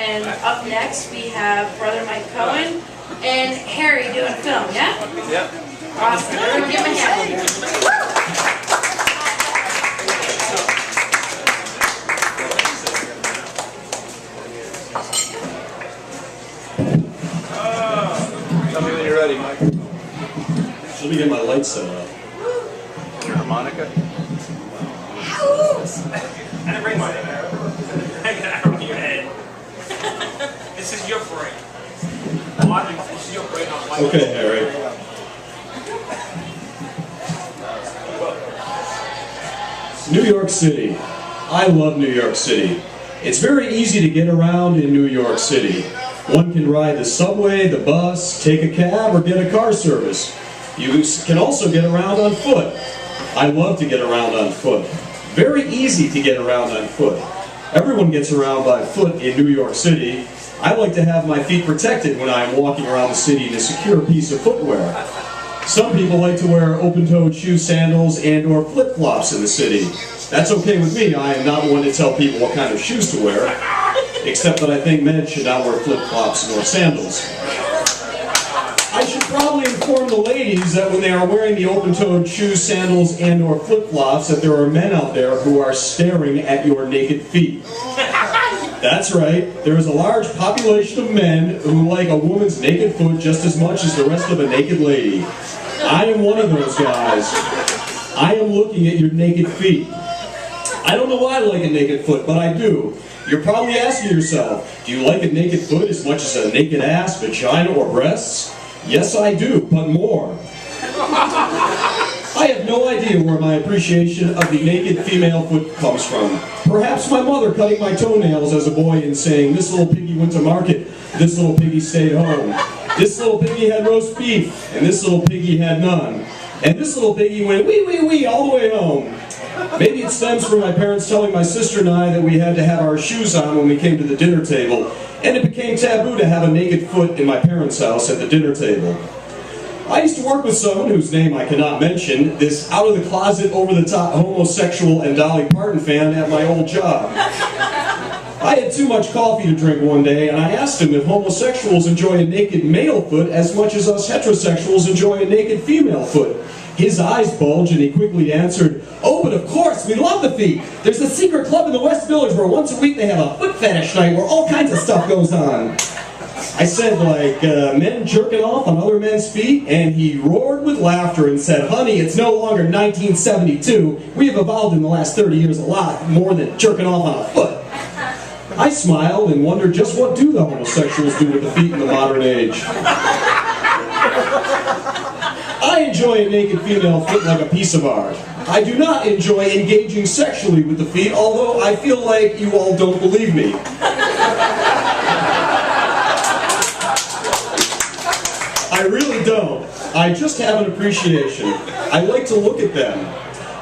And up next we have Brother Mike Cohen and Harry doing film, yeah? Yep. Awesome. Everyone give him a hand. Tell me when you're ready, Mike. Let me get my lights set up. Your harmonica? I didn't bring mine. I got an arrow in your head. This is your break. This is your break on my Okay, Harry. New York City. I love New York City. It's very easy to get around in New York City. One can ride the subway, the bus, take a cab, or get a car service. You can also get around on foot. I love to get around on foot. Very easy to get around on foot. Everyone gets around by foot in New York City. I like to have my feet protected when I'm walking around the city in a secure piece of footwear. Some people like to wear open-toed shoe sandals and or flip-flops in the city. That's okay with me. I am not one to tell people what kind of shoes to wear, except that I think men should not wear flip-flops nor sandals. I should probably inform the ladies that when they are wearing the open-toed shoes, sandals, and or flip-flops, that there are men out there who are staring at your naked feet. That's right, there is a large population of men who like a woman's naked foot just as much as the rest of a naked lady. I am one of those guys. I am looking at your naked feet. I don't know why I like a naked foot, but I do. You're probably asking yourself, do you like a naked foot as much as a naked ass, vagina, or breasts? Yes, I do, but more. I have no idea where my appreciation of the naked female foot comes from. Perhaps my mother cutting my toenails as a boy and saying, this little piggy went to market, this little piggy stayed home. This little piggy had roast beef, and this little piggy had none. And this little piggy went wee wee wee all the way home. Maybe it stems from my parents telling my sister and I that we had to have our shoes on when we came to the dinner table, and it became taboo to have a naked foot in my parents' house at the dinner table. I used to work with someone whose name I cannot mention, this out-of-the-closet, over-the-top homosexual and Dolly Parton fan at my old job. I had too much coffee to drink one day, and I asked him if homosexuals enjoy a naked male foot as much as us heterosexuals enjoy a naked female foot. His eyes bulged, and he quickly answered, oh, but of course, we love the feet. There's a secret club in the West Village where once a week they have a foot fetish night where all kinds of stuff goes on. I said, like, men jerking off on other men's feet, and he roared with laughter and said, honey, it's no longer 1972. We have evolved in the last 30 years a lot more than jerking off on a foot. I smiled and wondered just what do the homosexuals do with the feet in the modern age. I enjoy a naked female foot like a piece of art. I do not enjoy engaging sexually with the feet, although I feel like you all don't believe me. I really don't. I just have an appreciation. I like to look at them.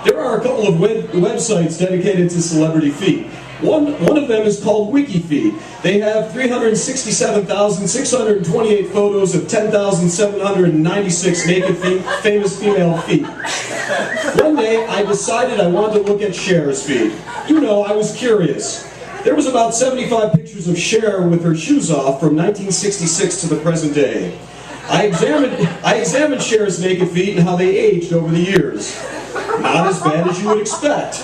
There are a couple of websites dedicated to celebrity feet. One of them is called WikiFeet. They have 367,628 photos of 10,796 naked famous female feet. One day, I decided I wanted to look at Cher's feet. You know, I was curious. There was about 75 pictures of Cher with her shoes off from 1966 to the present day. I examined Cher's naked feet and how they aged over the years. Not as bad as you would expect.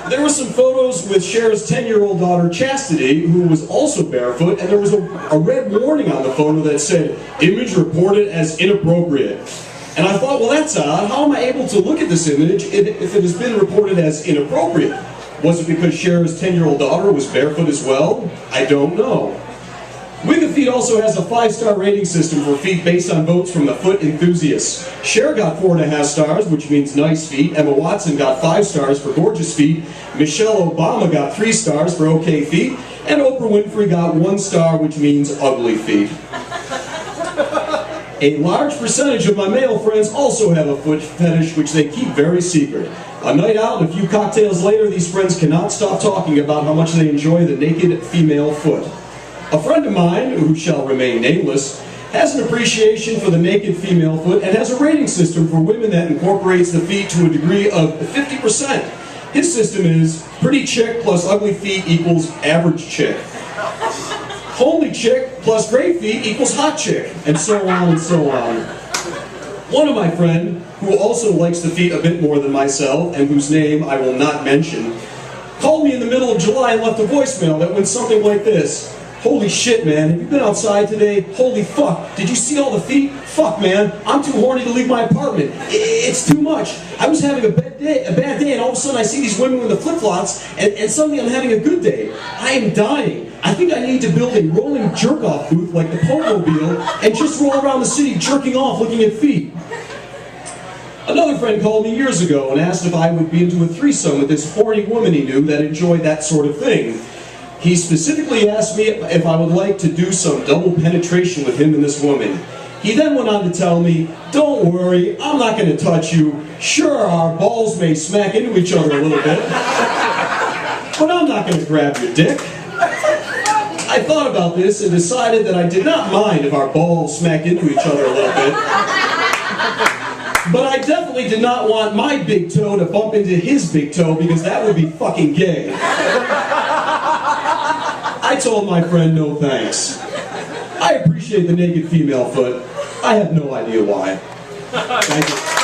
There were some photos with Cher's 10-year-old daughter, Chastity, who was also barefoot, and there was a red warning on the photo that said, image reported as inappropriate. And I thought, well, that's odd. How am I able to look at this image if it has been reported as inappropriate? Was it because Cher's 10-year-old daughter was barefoot as well? I don't know. WikiFeet also has a 5-star rating system for feet based on votes from the foot enthusiasts. Cher got 4.5 stars, which means nice feet. Emma Watson got 5 stars for gorgeous feet. Michelle Obama got 3 stars for okay feet. And Oprah Winfrey got 1 star, which means ugly feet. A large percentage of my male friends also have a foot fetish, which they keep very secret. A night out and a few cocktails later, these friends cannot stop talking about how much they enjoy the naked female foot. A friend of mine, who shall remain nameless, has an appreciation for the naked female foot and has a rating system for women that incorporates the feet to a degree of 50%. His system is pretty chick plus ugly feet equals average chick. Homely chick plus great feet equals hot chick, and so on and so on. One of my friends, who also likes the feet a bit more than myself, and whose name I will not mention, called me in the middle of July and left a voicemail that went something like this. Holy shit, man, have you been outside today? Holy fuck, did you see all the feet? Fuck, man, I'm too horny to leave my apartment. It's too much. I was having a bad day, and all of a sudden I see these women with the flip-flops, and suddenly I'm having a good day. I am dying. I think I need to build a rolling jerk-off booth like the Pogo-mobile and just roll around the city jerking off looking at feet. Another friend called me years ago and asked if I would be into a threesome with this horny woman he knew that enjoyed that sort of thing. He specifically asked me if I would like to do some double penetration with him and this woman. He then went on to tell me, don't worry, I'm not going to touch you. Sure, our balls may smack into each other a little bit, but I'm not going to grab your dick. I thought about this and decided that I did not mind if our balls smacked into each other a little bit. But I definitely did not want my big toe to bump into his big toe because that would be fucking gay. I told my friend no thanks. I appreciate the naked female foot. I have no idea why. Thank you.